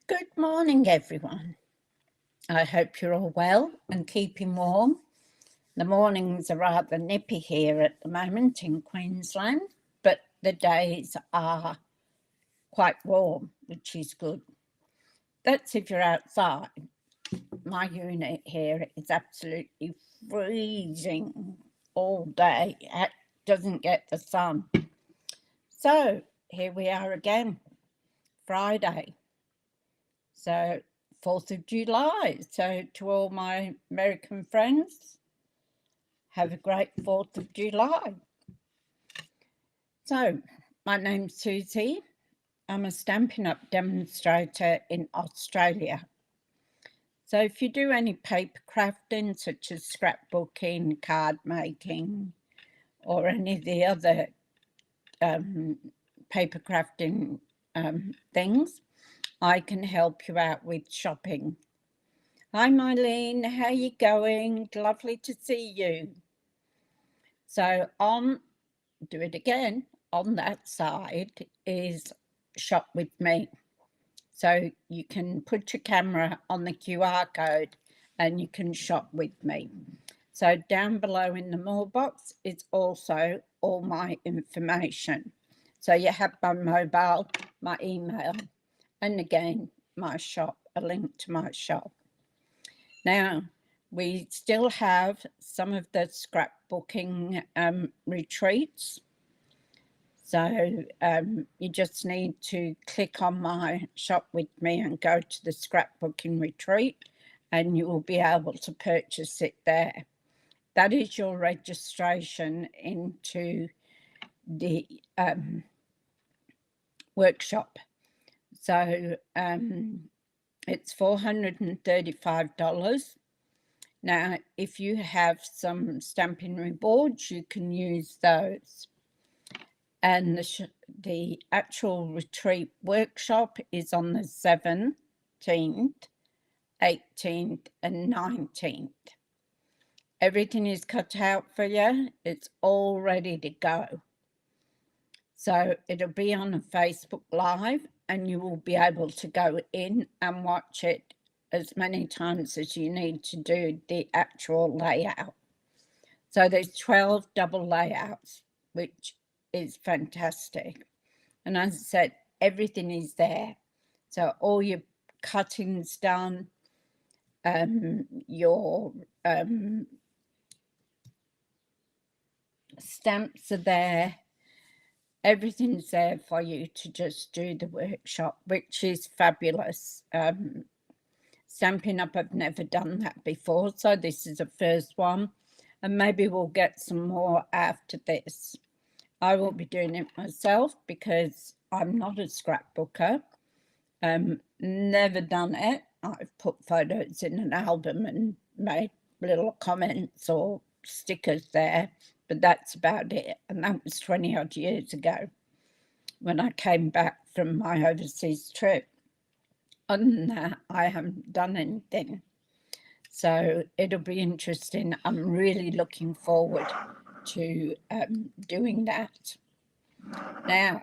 Good morning, everyone. I hope you're all well and keeping warm. The mornings are rather nippy here at the moment in Queensland, but the days are quite warm, which is good. That's if you're outside. My unit here is absolutely freezing all day. It doesn't get the sun. So here we are again, Friday. So 4th of July. So to all my American friends, have a great 4th of July. So my name's Suzie. I'm a Stampin' Up demonstrator in Australia. So if you do any paper crafting, such as scrapbooking, card making, or any of the other paper crafting things, I can help you out with shopping. Hi, Mylene, how you going? Lovely to see you. So do it again, on that side is Shop With Me. So you can put your camera on the QR code and you can shop with me. So down below in the more box is also all my information. So you have my mobile, my email, and again, my shop, a link to my shop. Now, we still have some of the scrapbooking retreats. So you just need to click on my shop with me and go to the scrapbooking retreat and you will be able to purchase it there. That is your registration into the workshop. So it's $435. Now, if you have some Stampin' rewards, you can use those. And the actual retreat workshop is on the 17th, 18th, and 19th. Everything is cut out for you. It's all ready to go. So it'll be on a Facebook Live and you will be able to go in and watch it as many times as you need to do the actual layout. So there's 12 double layouts, which is fantastic. And as I said, everything is there. So all your cuttings done, your stamps are there. Everything's there for you to just do the workshop, which is fabulous. Stampin' Up, I've never done that before, so this is the first one. And maybe we'll get some more after this. I will be doing it myself because I'm not a scrapbooker. Never done it. I've put photos in an album and made little comments or stickers there, but that's about it. And that was 20 odd years ago when I came back from my overseas trip. Other than that, I haven't done anything. So it'll be interesting. I'm really looking forward to doing that. Now,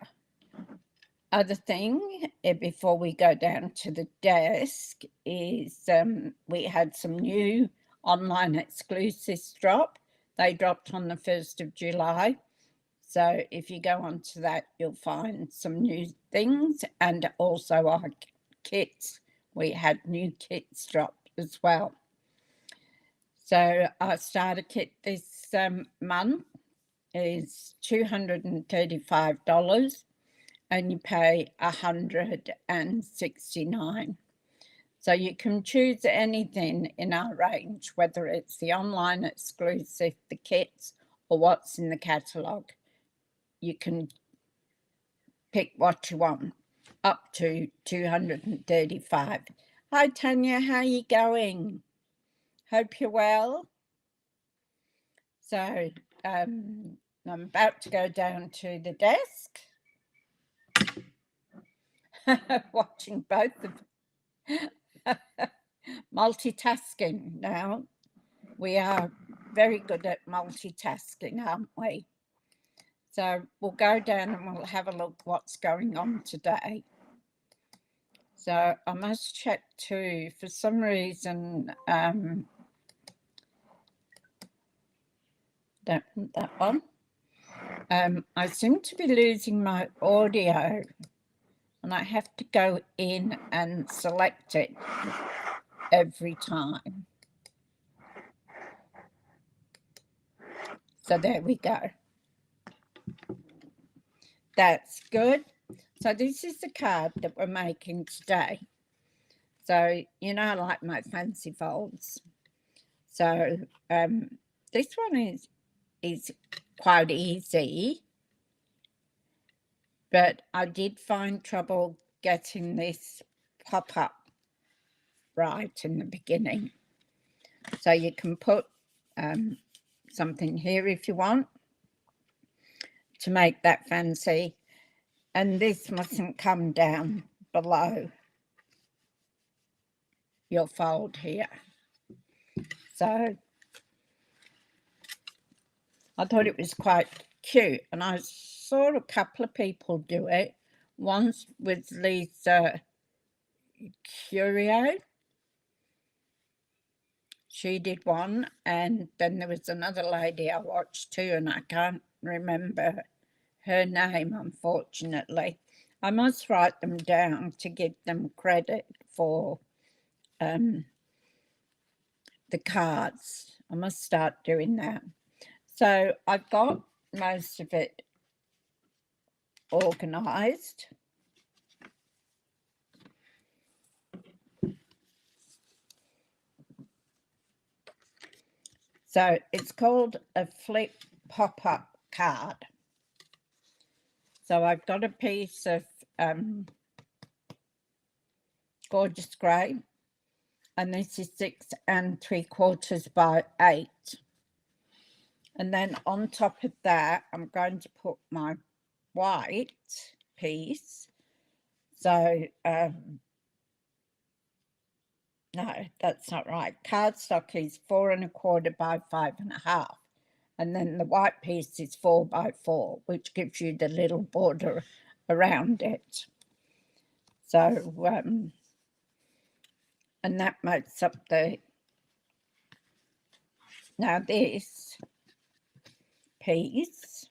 other thing before we go down to the desk is we had some new online exclusives drop. They dropped on the 1st of July. So if you go onto that, you'll find some new things and also our kits. We had new kits dropped as well. So our starter kit this month is $235 and you pay $169. So you can choose anything in our range, whether it's the online exclusive, the kits, or what's in the catalogue. You can pick what you want, up to $235. Hi Tanya, how you going? Hope you're well. So I'm about to go down to the desk. Watching both of multitasking now. We are very good at multitasking, aren't we? So we'll go down and we'll have a look what's going on today. So I must check too. For some reason, that one. I seem to be losing my audio, and I have to go in and select it every time. So there we go. That's good. So this is the card that we're making today. So, you know, I like my fancy folds. So this one is quite easy, but I did find trouble getting this pop up right in the beginning. So you can put something here if you want to make that fancy, and this mustn't come down below your fold here. So I thought it was quite cute, and I saw a couple of people do it. Once with Lisa Curio, she did one, and then there was another lady I watched too, and I can't remember her name, unfortunately. I must write them down to give them credit for the cards. I must start doing that. So I've got most of it organised. So it's called a flip pop-up card. So I've got a piece of gorgeous grey, and this is 6 3/4 by 8. And then on top of that, I'm going to put my white piece. So, no, that's not right. Cardstock is 4 1/4 by 5 1/2. And then the white piece is 4 by 4, which gives you the little border around it. So, and that makes up the, now this piece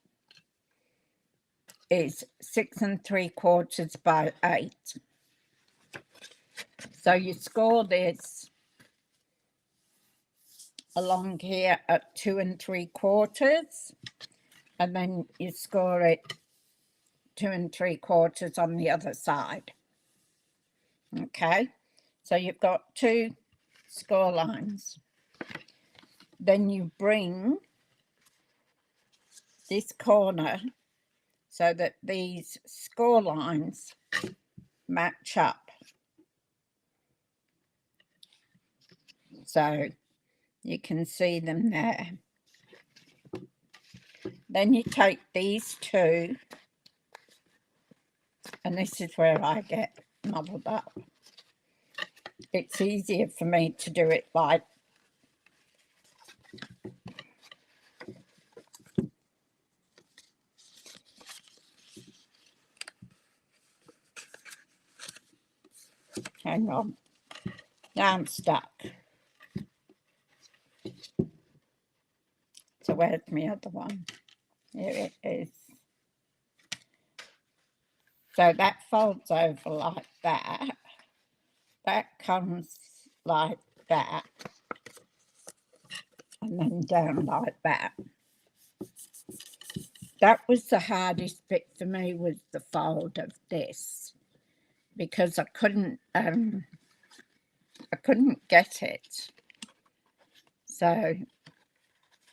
is 6 3/4 by 8. So you score this along here at 2 3/4, and then you score it 2 3/4 on the other side. Okay, so you've got 2 score lines. Then you bring this corner so that these score lines match up. So you can see them there. Then you take these two, and this is where I get muddled up. It's easier for me to do it like hang on, now I'm stuck. So where's my other one? Here it is. So that folds over like that. That comes like that. And then down like that. That was the hardest bit for me, was the fold of this, because I couldn't get it. So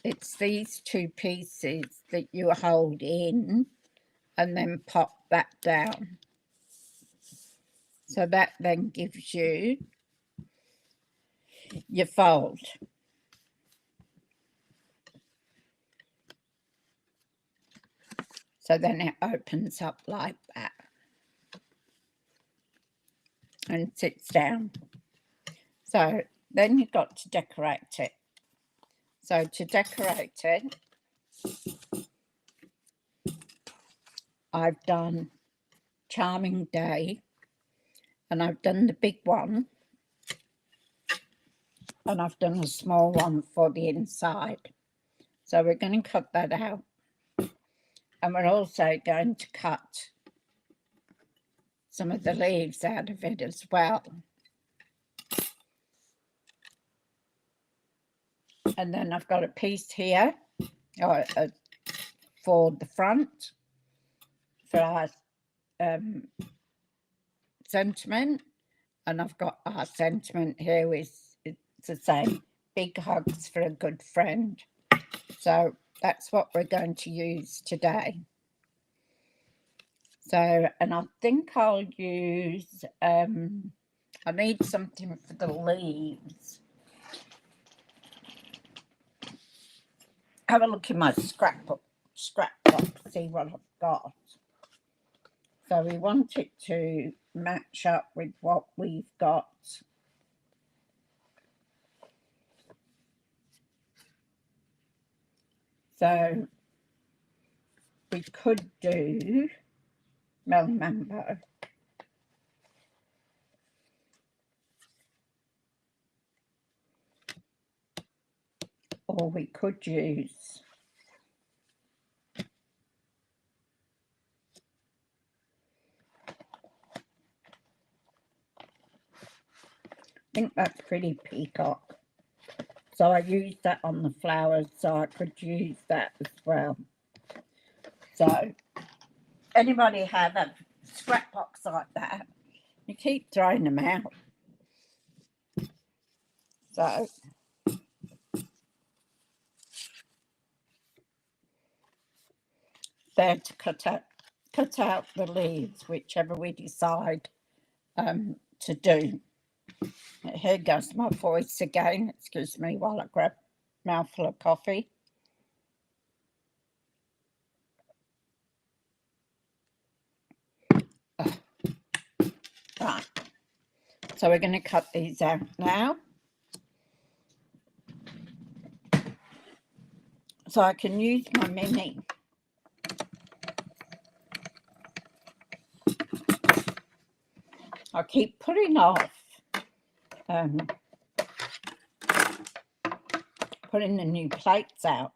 it's these two pieces that you hold in and then pop that down. So that then gives you your fold. So then it opens up like that and sits down. So then you've got to decorate it. So to decorate it, I've done Charming Day, and I've done the big one, and I've done a small one for the inside. So we're going to cut that out, and we're also going to cut some of the leaves out of it as well. And then I've got a piece here for the front for our sentiment, and I've got our sentiment here is it's the same, big hugs for a good friend. So that's what we're going to use today. So, and I think I'll use I need something for the leaves. Have a look in my scrapbook, see what I've got. So we want it to match up with what we've got. So we could do melon mambo. Or we could use I think that's pretty peacock. So I used that on the flowers, so I could use that as well. So anybody have a scrap box like that? You keep throwing them out. So there to cut out the leaves, whichever we decide to do. Here goes my voice again. Excuse me while I grab a mouthful of coffee. Right. So we're going to cut these out now. So I can use my mini. I keep putting off putting the new plates out.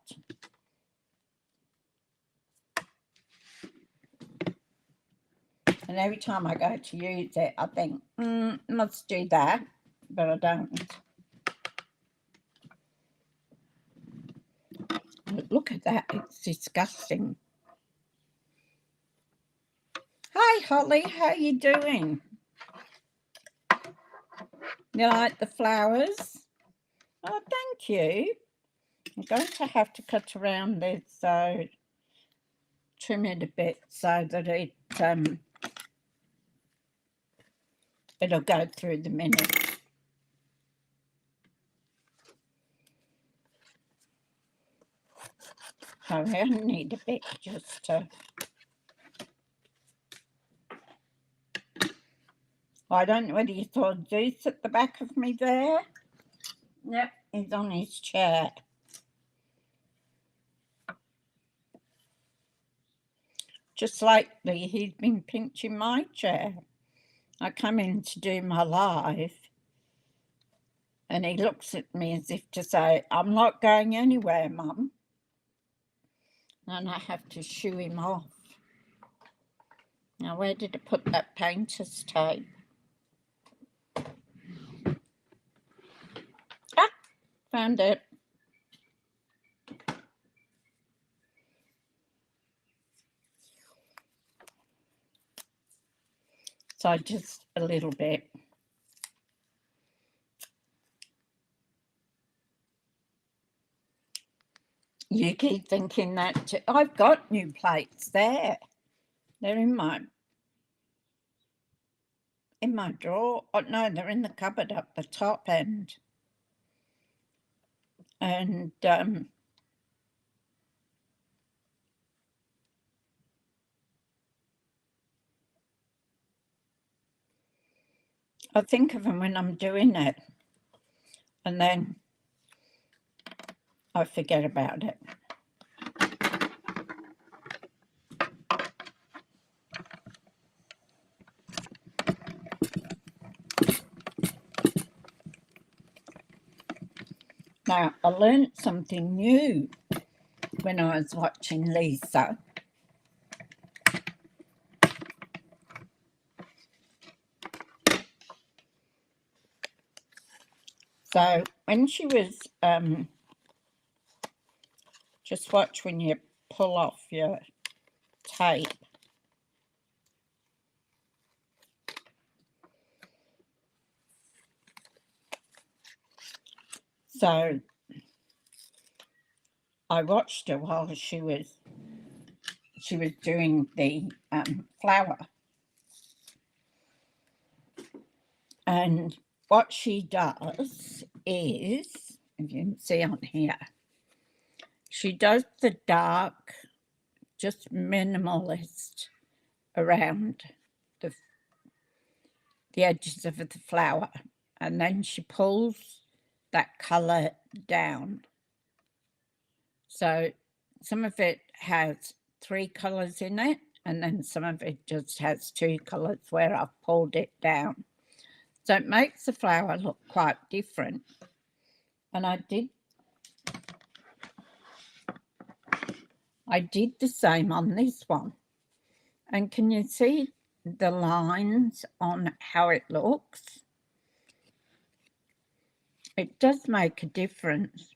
And every time I go to use it, I think, must do that, but I don't. Look at that, it's disgusting. Hi, Holly, how you doing? You like the flowers? Oh, thank you. I'm going to have to cut around this, so trim it a bit so that it'll go through the minute. So I only need a bit just to... I don't know whether you saw Deeks at the back of me there. Yep, he's on his chair. Just lately, he's been pinching my chair. I come in to do my live, and he looks at me as if to say, I'm not going anywhere, Mum. And I have to shoo him off. Now, where did I put that painter's tape? Ah, found it. So just a little bit. You keep thinking that too. I've got new plates there. They're in my drawer. Oh, no, they're in the cupboard up the top end. And I think of them when I'm doing it, and then I forget about it. Now, I learned something new when I was watching Lisa. So when she was, just watch when you pull off your tape. So I watched her while she was doing the flower. And what she does is, if you can see on here, she does the dark, just minimalist around the edges of the flower. And then she pulls that colour down. So some of it has 3 colours in it, and then some of it just has 2 colours where I've pulled it down. So it makes the flower look quite different. And I did the same on this one. And can you see the lines on how it looks? It does make a difference.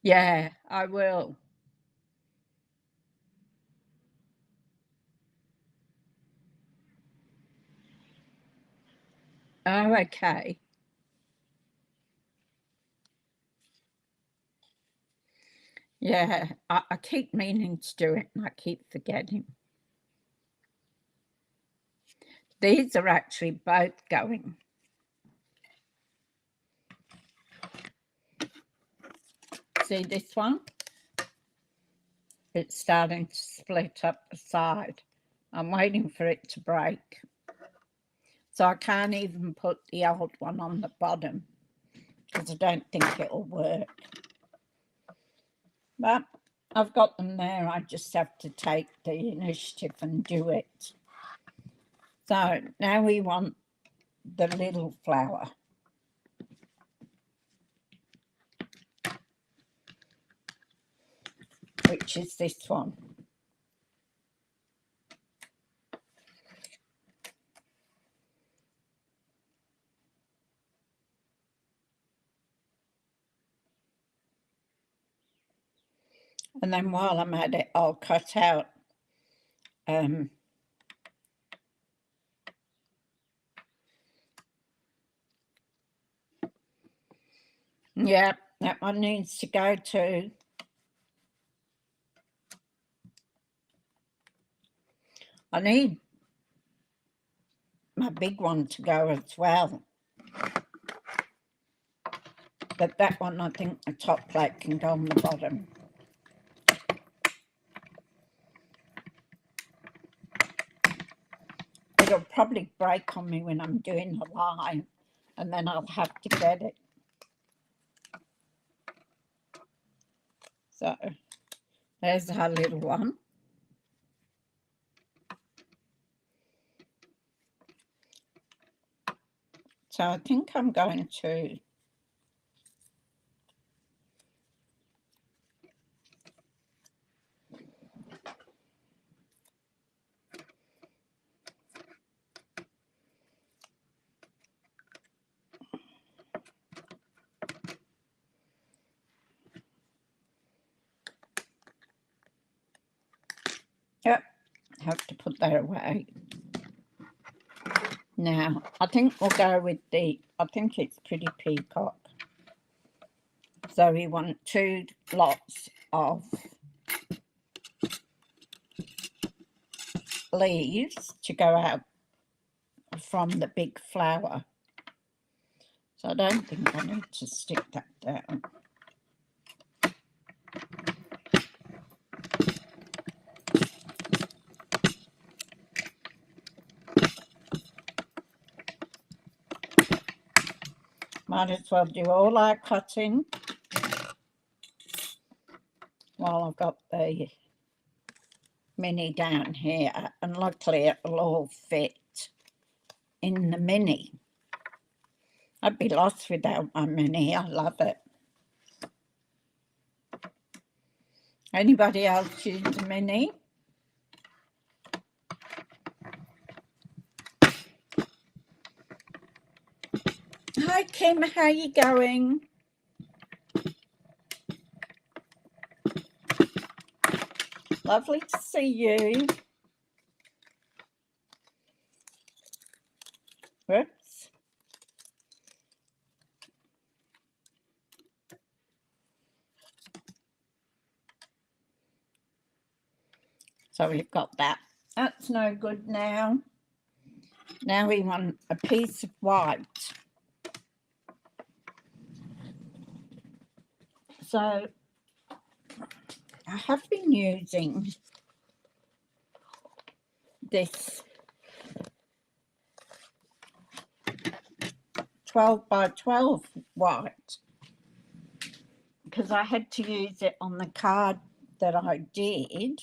Yeah, I will. Oh, okay. Yeah, I keep meaning to do it and I keep forgetting. These are actually both going. See this one? It's starting to split up the side. I'm waiting for it to break. So I can't even put the old one on the bottom because I don't think it'll work. But I've got them there. I just have to take the initiative and do it. So now we want the little flower. Which is this one. And then while I'm at it, I'll cut out yeah, that one needs to go too. I need my big one to go as well. But that one, I think the top plate can go on the bottom. It'll probably break on me when I'm doing the line, and then I'll have to get it. So there's our little one. So I think I'm going to have to put that away. Now, I think we'll go with I think it's Pretty Peacock. So we want 2 lots of leaves to go out from the big flower. So I don't think I need to stick that down. Might as well do all our cutting while I've got the mini down here, and luckily it will all fit in the mini. I'd be lost without my mini. I love it. Anybody else use a mini? Hi Kim, how are you going? Lovely to see you. Whoops. So we've got that. That's no good now. Now we want a piece of white. So I have been using this 12 by 12 white because I had to use it on the card that I did.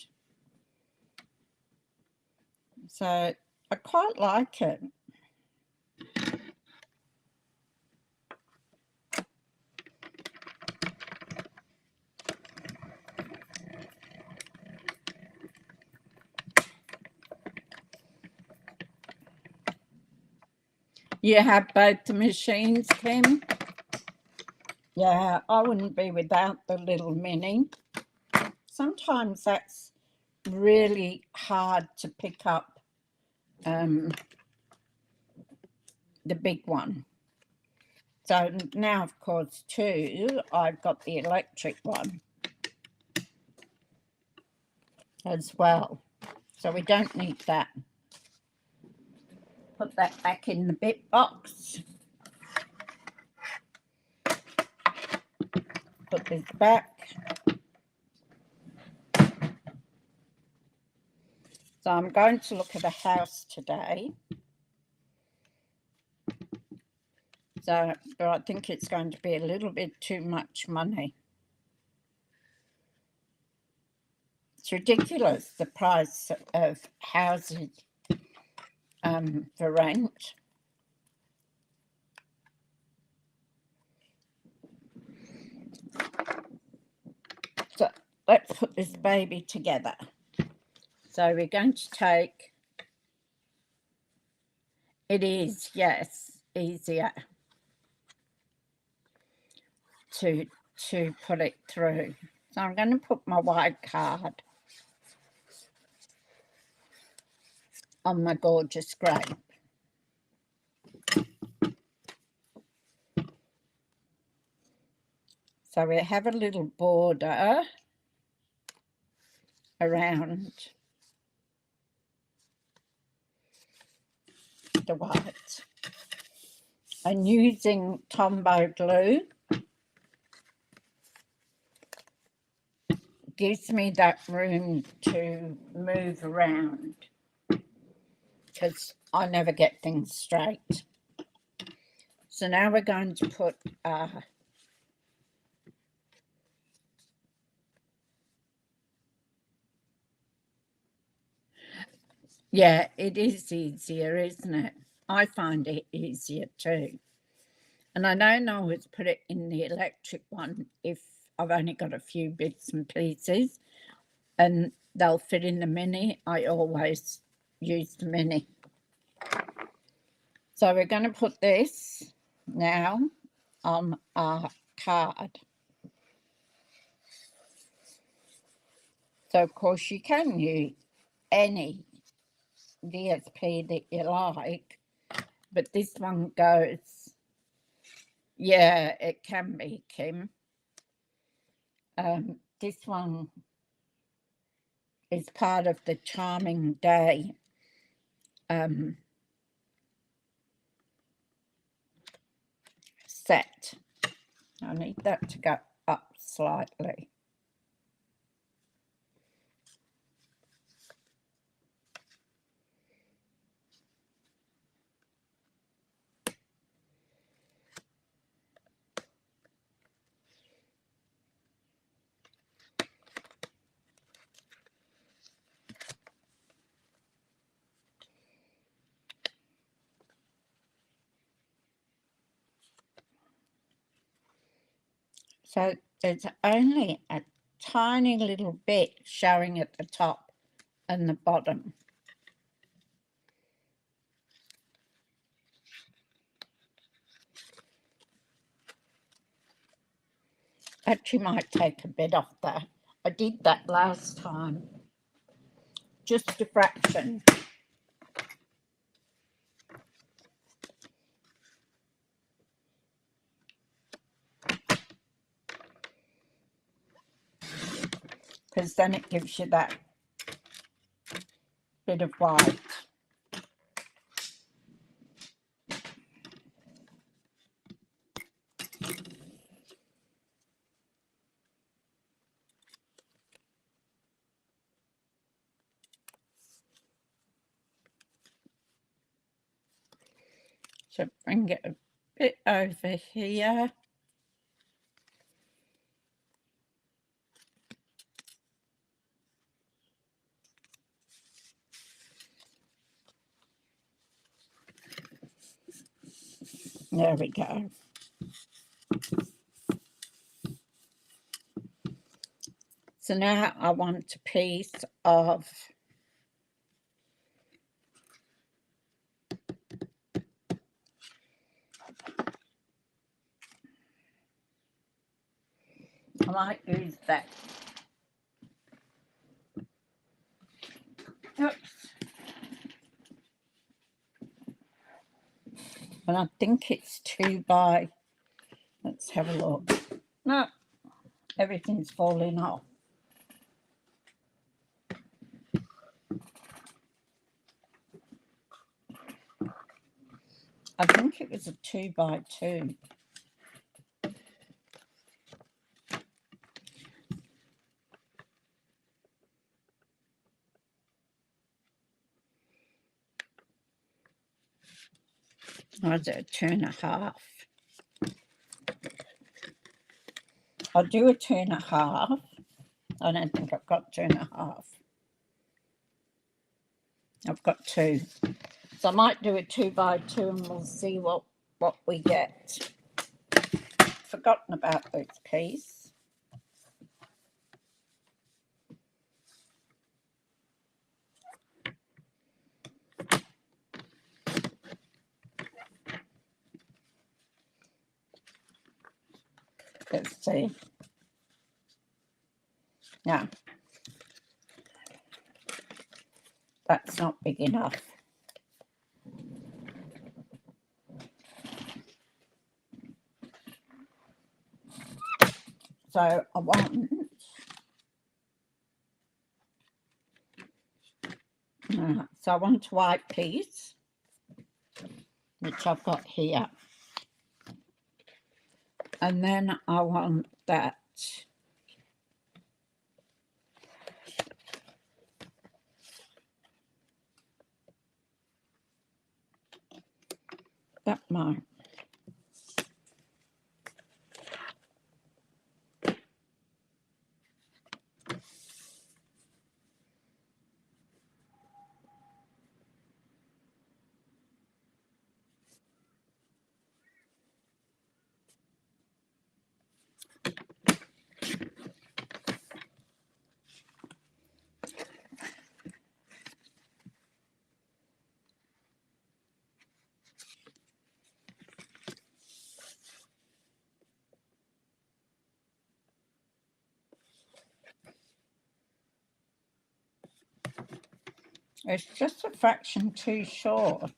So I quite like it. You have both the machines, Kim? Yeah, I wouldn't be without the little mini. Sometimes that's really hard to pick up the big one. So now, of course, too, I've got the electric one as well. So we don't need that. Put that back in the bit box. Put this back. So I'm going to look at a house today. So, but I think it's going to be a little bit too much money. It's ridiculous, the price of houses for rent. So let's put this baby together. So we're going to take, it is, yes, easier to put it through. So I'm going to put my white card on my gorgeous grape. So we have a little border around the white. And using Tombow glue gives me that room to move around because I never get things straight. So now we're going to put yeah, it is easier, isn't it? I find it easier too. And I don't always put it in the electric one if I've only got a few bits and pieces and they'll fit in the mini. I always use the mini. So we're going to put this now on our card. So, of course, you can use any VSP that you like, but this one goes, yeah, it can be, Kim. This one is part of the Charming Day set. I need that to go up slightly. So there's only a tiny little bit showing at the top and the bottom. Actually might take a bit off that. I did that last time. Just a fraction. Because then it gives you that bit of white. So bring it a bit over here. There we go. So now I want a piece of I might use that. Oops. And I think it's 2 by, let's have a look. No, everything's falling off. I think it was a 2 by 2. Or is it a 2.5? I'll do a 2.5. I don't think I've got 2.5. I've got 2. So I might do a 2 by 2 and we'll see what we get. Forgotten about this piece. Let's see. No, that's not big enough. So I want a white piece, which I've got here. And then I want that might. It's just a fraction too short.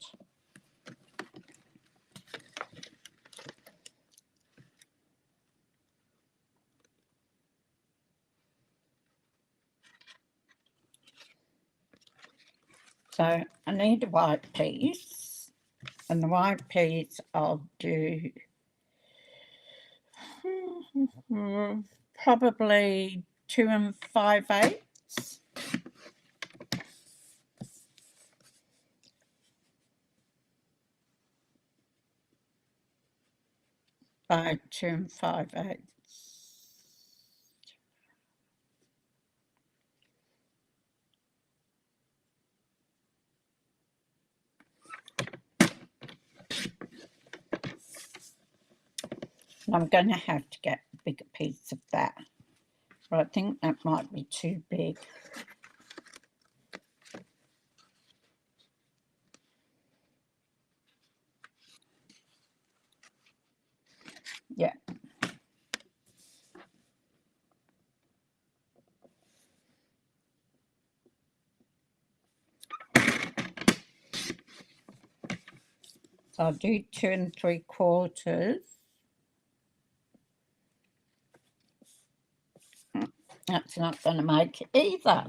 So I need a white piece, and the white piece I'll do probably 2 5/8. By 2 5/8. I'm going to have to get bigger piece of that. But I think that might be too big. Yeah. So I'll do 2 3/4. That's not going to make it either.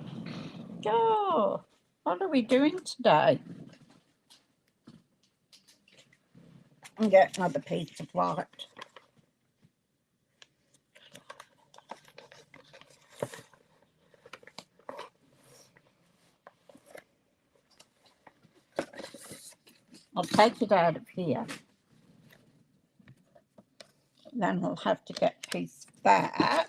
Oh, what are we doing today? And get another piece of white. I'll take it out of here. Then I'll have to get a piece of that.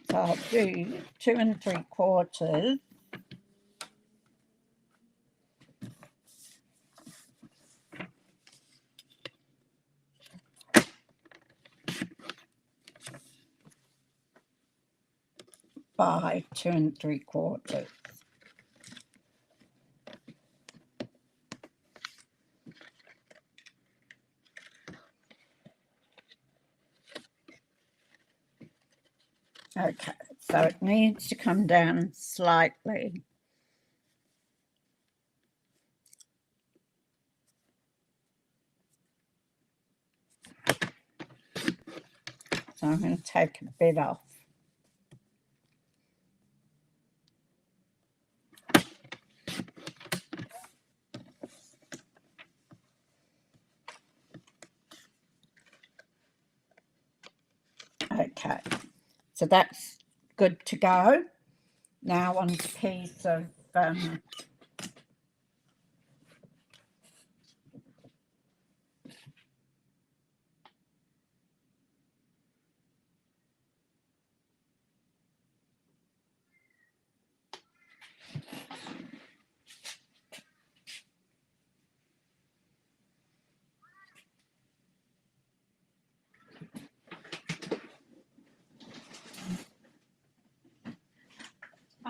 So I'll do 2 3/4. By 2 3/4. Okay, so it needs to come down slightly. So I'm going to take a bit off. Okay, so that's good to go. Now on a piece of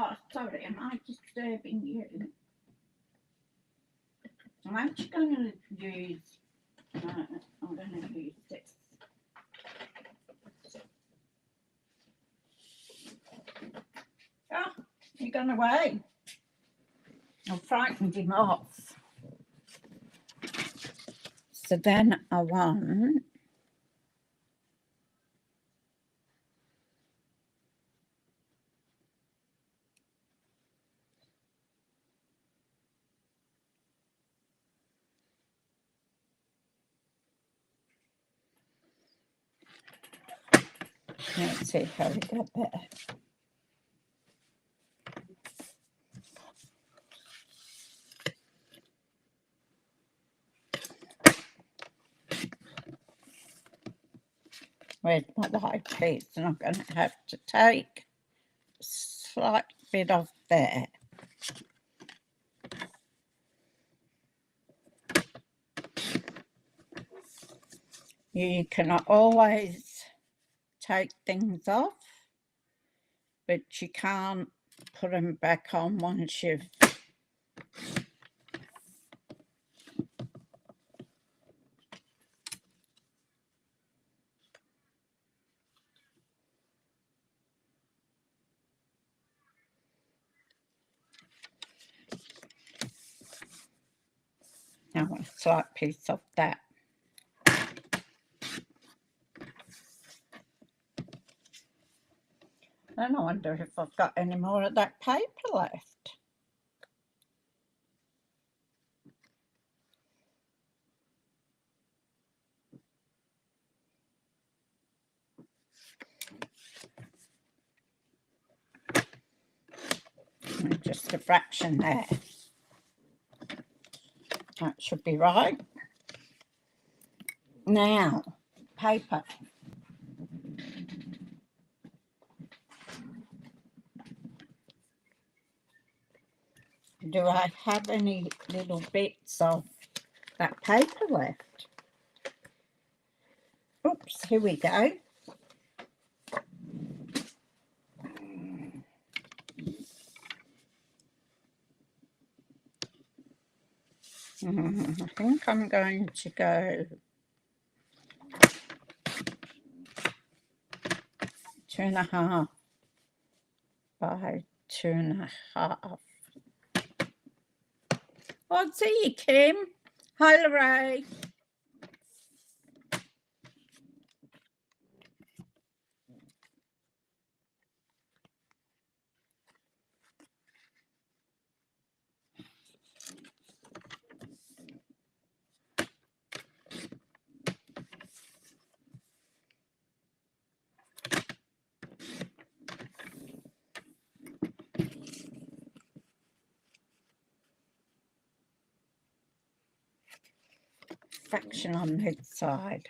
oh, sorry, am I disturbing you? I'm actually going to use, I'm going to use this. Oh, he gone away. I frightened him off. So then I want let's see how we got there. Where's my white piece? And I'm going to have to take a slight bit off there. You can always take things off, but you can't put them back on once you've now a slight piece of that. Then I wonder if I've got any more of that paper left. And just a fraction there. That should be right. Now, paper. do I have any little bits of that paper left? Oops, here we go. I think I'm going to go 2.5 by 2.5. Oh, see you, Kim. Hi, Lorraine. Fraction on this side.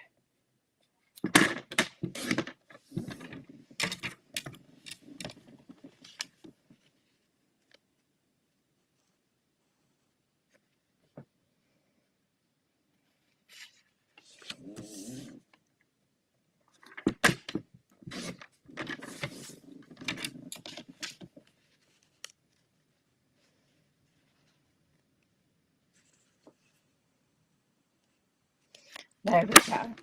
There we go.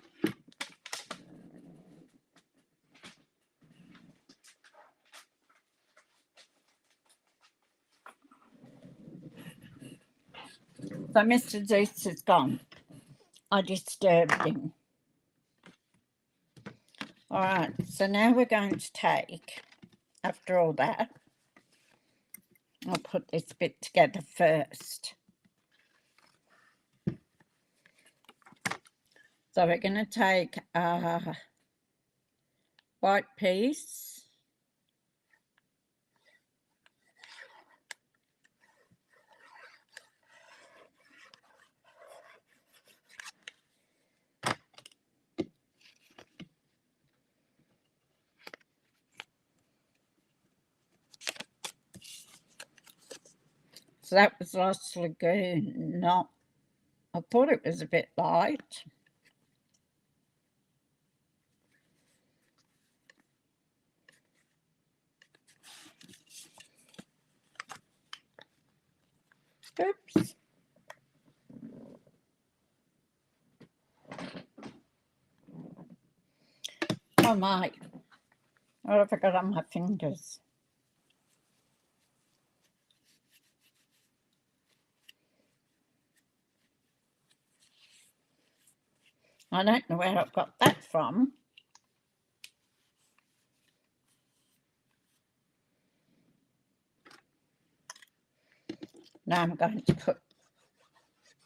So Mr. Deeks is gone. I disturbed him. All right, so now we're going to take, after all that, I'll put this bit together first. So we're going to take a white piece. So that was Lost Lagoon. Not, I thought it was a bit light. Oops. Oh my. What have I got on my fingers? I don't know where I've got that from. Now I'm going to put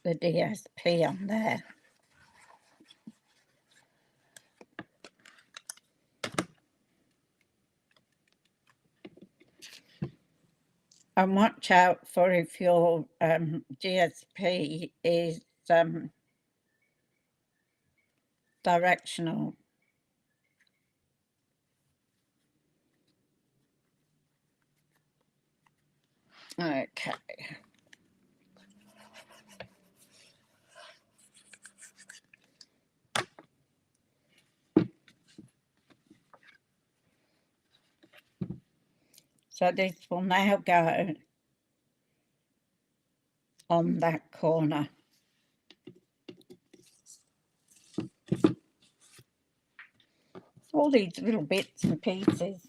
the DSP on there. And watch out for if your DSP is directional. Okay. So this will now go on that corner. All these little bits and pieces.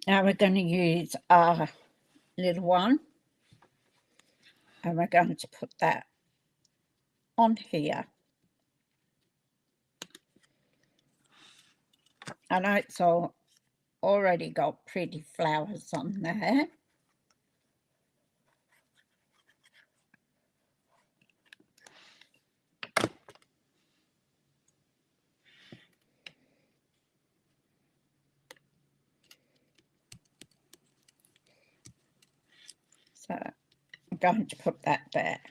Now we're going to use our little one, and we're going to put that on here. I know it's already got pretty flowers on there. So I'm going to put that there.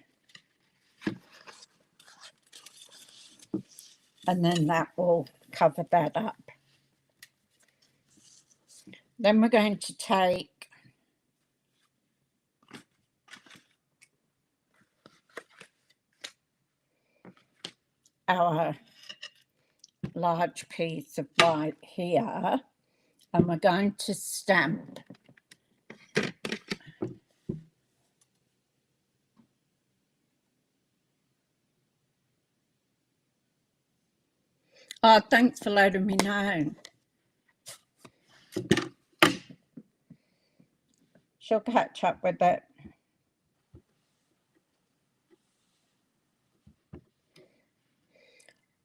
And then that will cover that up. Then we're going to take our large piece of white here, and we're going to stamp. Oh, thanks for letting me know. She'll catch up with it.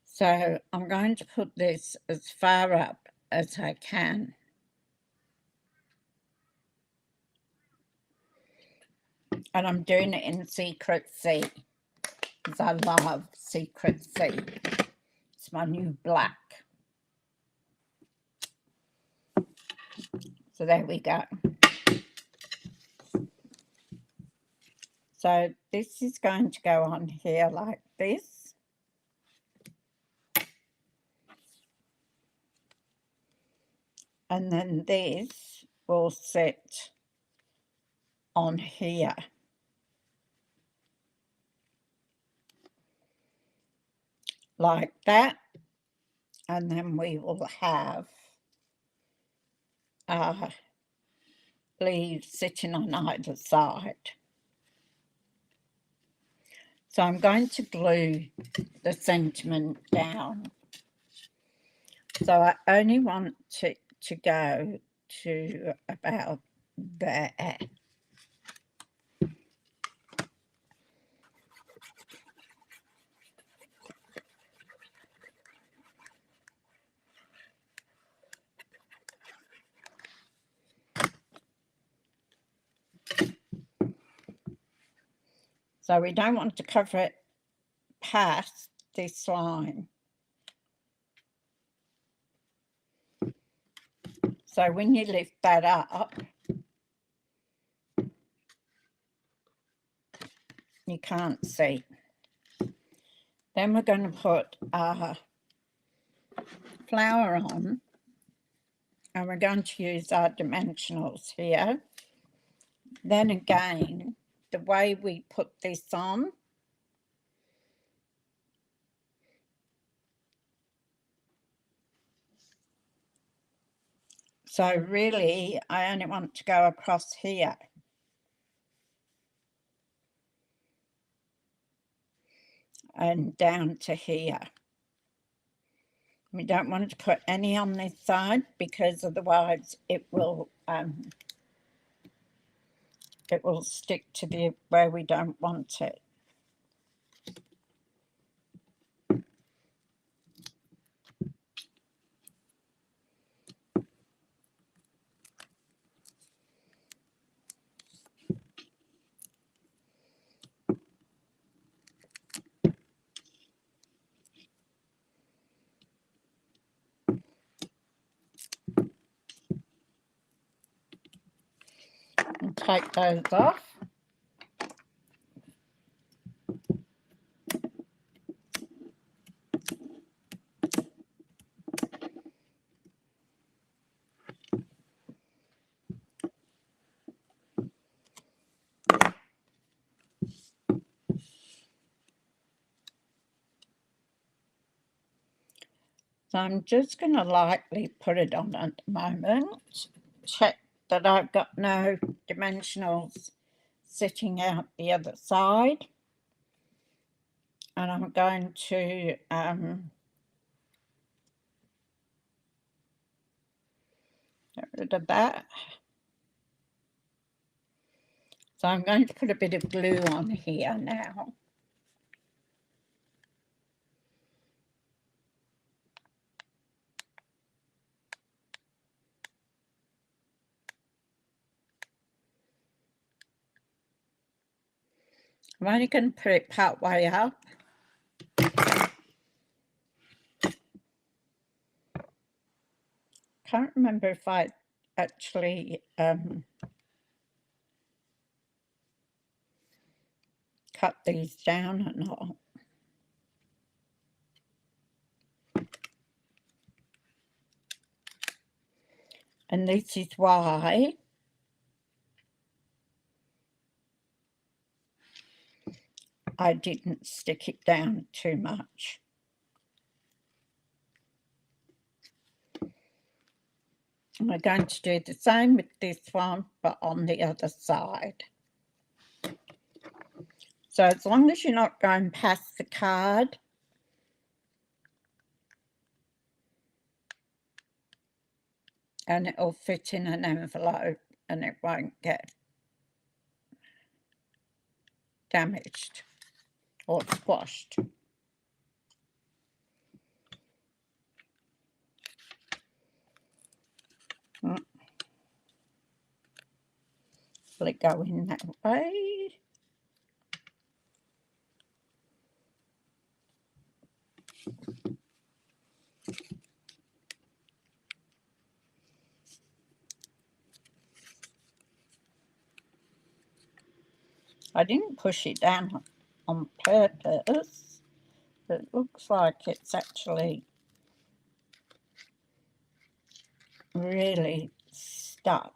So I'm going to put this as far up as I can. And I'm doing it in Secret C, because I love Secret C. It's my new black. So there we go. So this is going to go on here like this. And then this will sit on here. Like that. And then we will have leaves sitting on either side. So I'm going to glue the sentiment down. So I only want it to go to about there. So we don't want to cover it past this line. So when you lift that up, you can't see. Then we're going to put our flower on, and we're going to use our dimensionals here. Then again, the way we put this on, so really I only want to go across here. And down to here. We don't want to put any on this side, because otherwise it will stick to the where we don't want it. And take those off. So I'm just going to lightly put it on at the moment. Check that I've got no dimensionals sitting out the other side. And I'm going to get rid of that. So I'm going to put a bit of glue on here now. I'm only going to put it part way up. Can't remember if I actually cut these down or not. And this is why I didn't stick it down too much. And we're going to do the same with this one, but on the other side. So as long as you're not going past the card, and it'll fit in an envelope and it won't get damaged or squashed. Will it go in that way? I didn't push it down on purpose. It looks like it's actually really stuck.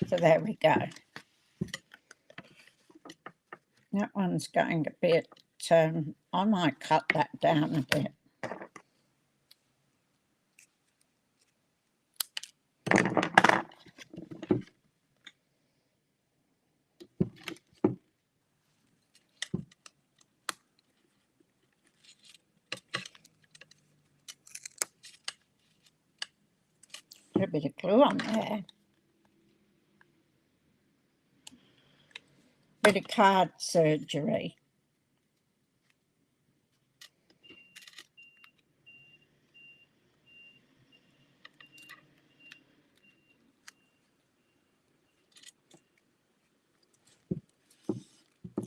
So there we go. That one's going a bit, I might cut that down a bit. Put a bit of glue on there. Bit of card surgery.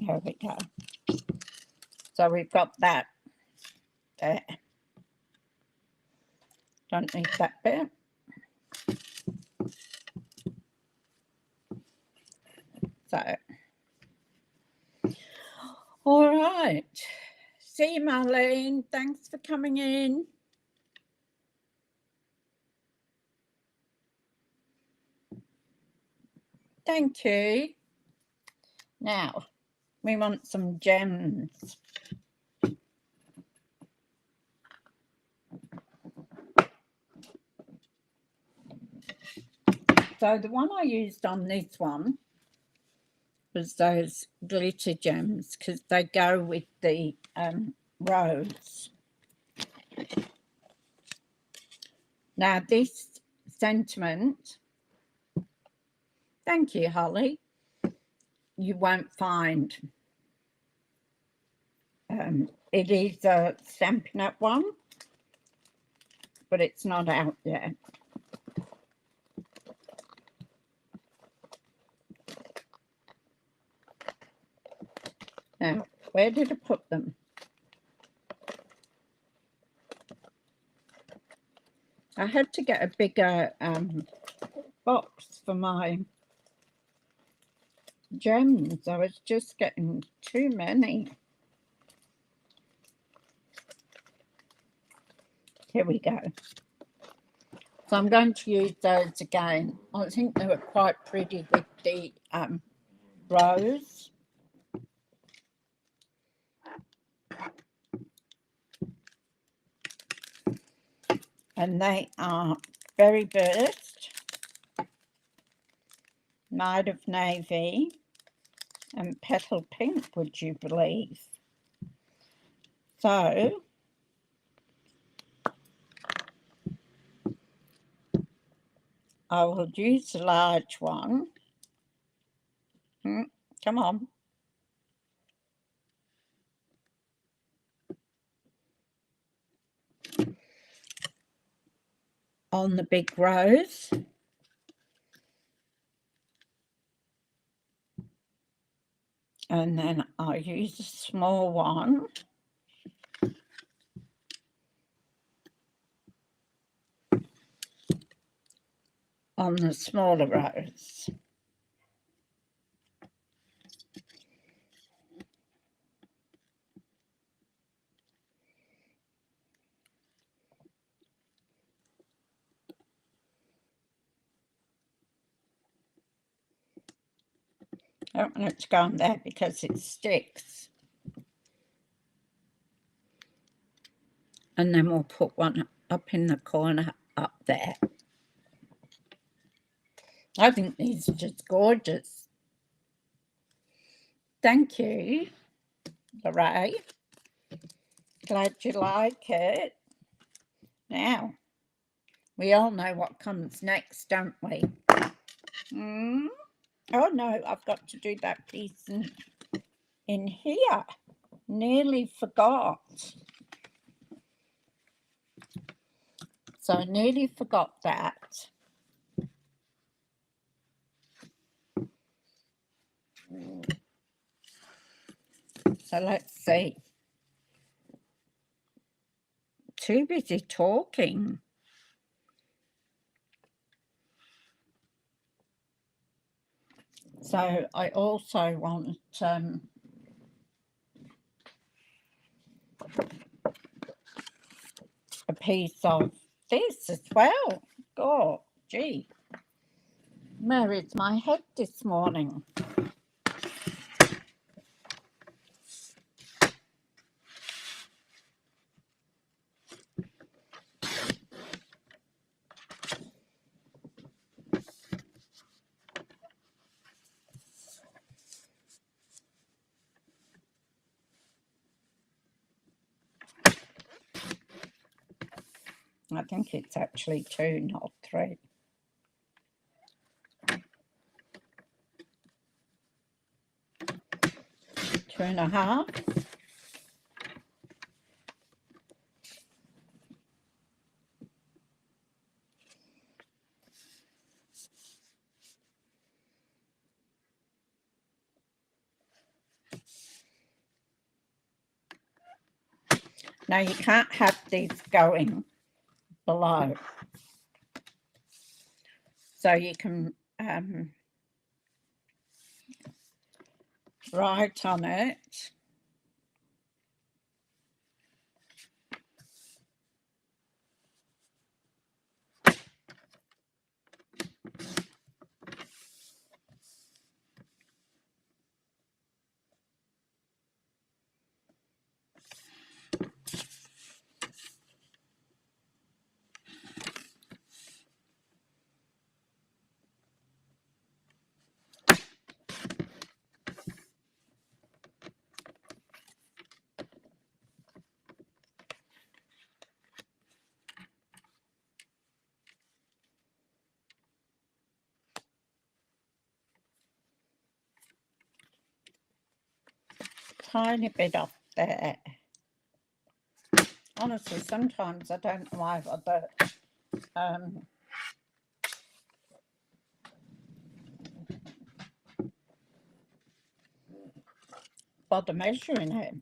There we go. So we've got that there. Don't need that bit. So, all right. See you, Marlene. Thanks for coming in. Thank you. Now, we want some gems. So the one I used on this one was those glitter gems because they go with the rose. Now this sentiment, thank you, Holly, you won't find. It is a Stampin' Up! One, but it's not out yet. Now, where did I put them? I had to get a bigger box for my gems. I was just getting too many. Here we go. So I'm going to use those again. I think they were quite pretty with the rose. And they are Berry Burst, Made of Navy, and Petal Pink, would you believe? So I will use the large one. Come on. On the big rose. And then I'll use a small one on the smaller rose. I don't want it to go on there because it sticks. And then we'll put one up in the corner up there. I think these are just gorgeous. Thank you, Lorraine. Glad you like it. Now, we all know what comes next, don't we? Oh no, I've got to do that piece in here. Nearly forgot. So I nearly forgot that. So let's see. Too busy talking. So I also want a piece of this as well. Oh, gee. Where is my head this morning? I think it's actually 2, not 3. Two and a half. Now you can't have these going below. So you can write on it. Tiny bit off there. Honestly, sometimes I don't know either, but bother measuring it.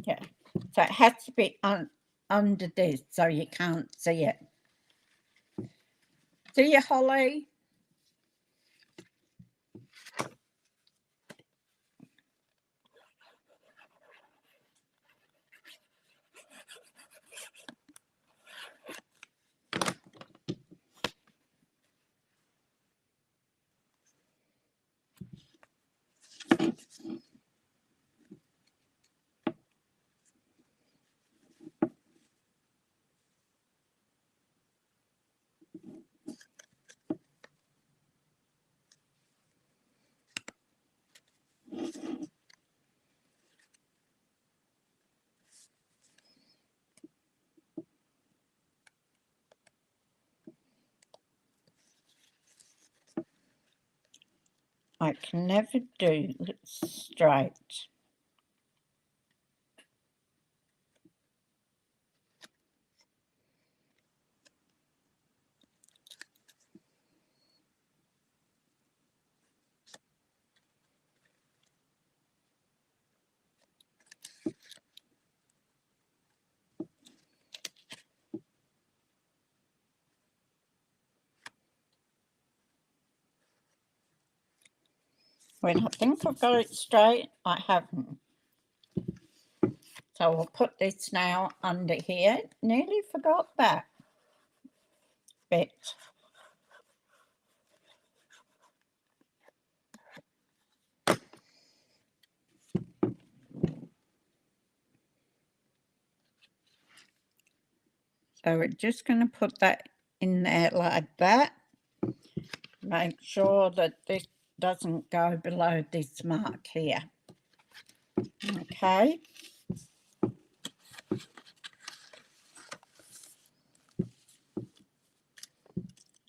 Yeah, so it has to be under this so you can't see it. See you, Holly? I can never do it straight. When I think I've got it straight, I haven't. So I'll put this now under here. Nearly forgot that bit. So we're just going to put that in there like that. Make sure that this doesn't go below this mark here. Okay.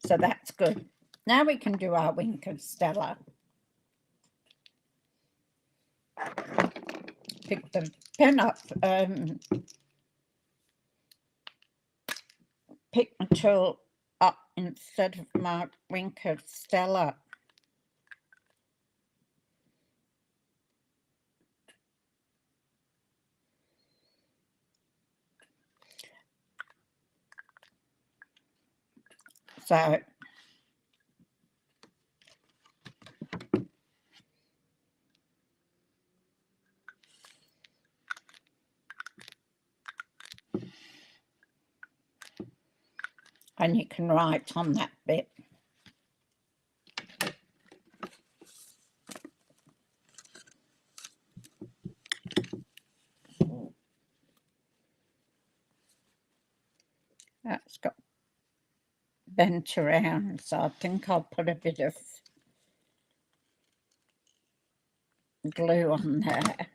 So that's good. Now we can do our wink of Stella. Pick the pen up, pick my tool up instead of my wink of Stella. So and you can write on that bit. That's got bent around, so I think I'll put a bit of glue on there.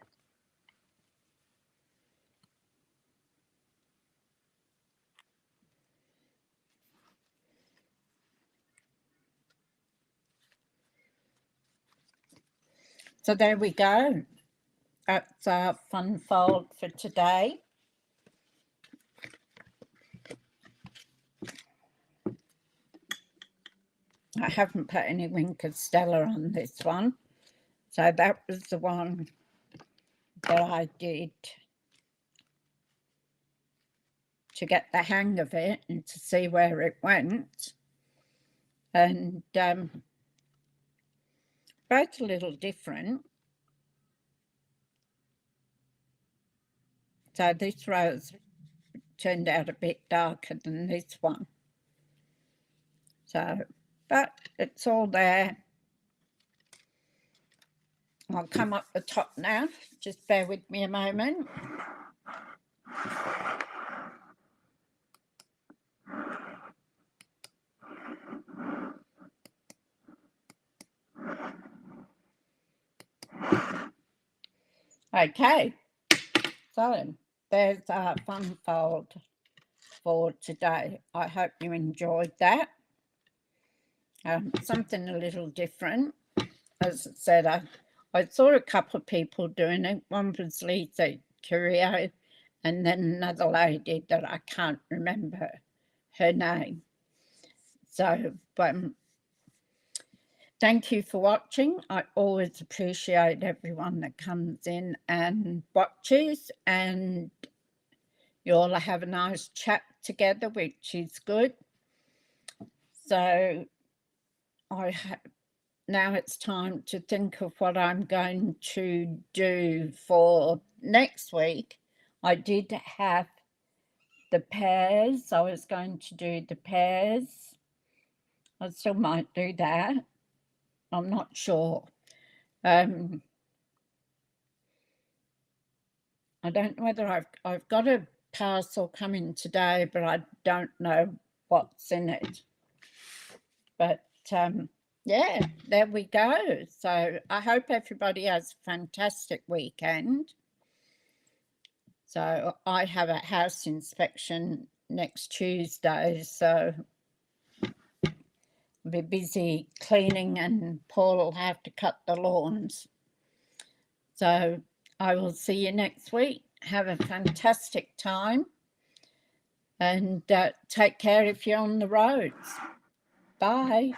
So there we go. That's our fun fold for today. I haven't put any wink of Stella on this one. So that was the one that I did to get the hang of it and to see where it went. And both a little different. So this rose turned out a bit darker than this one. So, but it's all there. I'll come up the top now. Just bear with me a moment. Okay, so there's our fun fold for today. I hope you enjoyed that. Something a little different. As I said, I saw a couple of people doing it. One was Lisa Curio, and then another lady that I can't remember her name. So, thank you for watching. I always appreciate everyone that comes in and watches, and you all have a nice chat together, which is good. So now it's time to think of what I'm going to do for next week. I did have the pears. I was going to do the pears. I still might do that. I'm not sure. I don't know whether I've got a parcel coming today, but I don't know what's in it. But yeah, there we go. So I hope everybody has a fantastic weekend. So I have a house inspection next Tuesday, so I'll be busy cleaning, and Paul will have to cut the lawns. So I will see you next week. Have a fantastic time, and take care if you're on the roads. Bye.